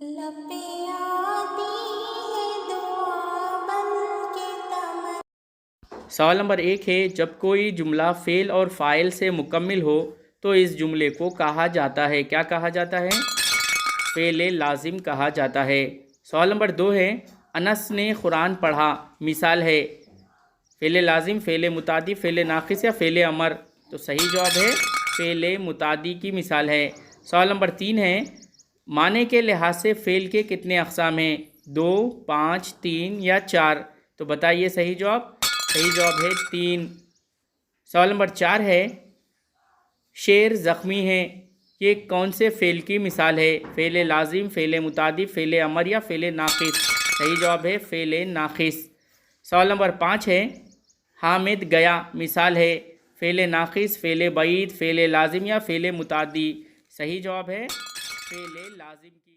लपें आती है दुआ बन के तमन्ना। सवाल नंबर 1 है, जब कोई जुमला फ़ेल और फ़ाइल से मुकम्मिल हो तो इस जुमले को कहा जाता है? क्या कहा जाता है? फ़ेल लाजिम कहा जाता है। सवाल नंबर 2 है, अनस ने कुरान पढ़ा, मिसाल है फ़ेल लाजिम, फ़ेल मुतादी, फ़ेल नाक़िस या फ़ेल अमर? तो सही जवाब है फ़ेल मुतादी की मिसाल है। सवाल नंबर 3 है, माने के लिहाज से फ़ेल के कितने अक़साम हैं? 2, 5, 3 या 4? तो बताइए सही जवाब। सही जवाब है 3। सवाल नंबर 4 है, शेर ज़ख्मी है, ये कौन से फ़ेल की मिसाल है? फ़ेल लाजिम, फ़ेल मुतादी, फ़ेल अमर या फ़ेल नाक़िस? सही जवाब है फ़ेल नाक़िस। सवाल नंबर 5 है, हामिद गया, मिसाल है फ़ेल नाक़िस, फ़ेल बईद, फ़ेल लाजिम या फ़ेल मुतादी? सही जवाब है फ़ेल लाजिम की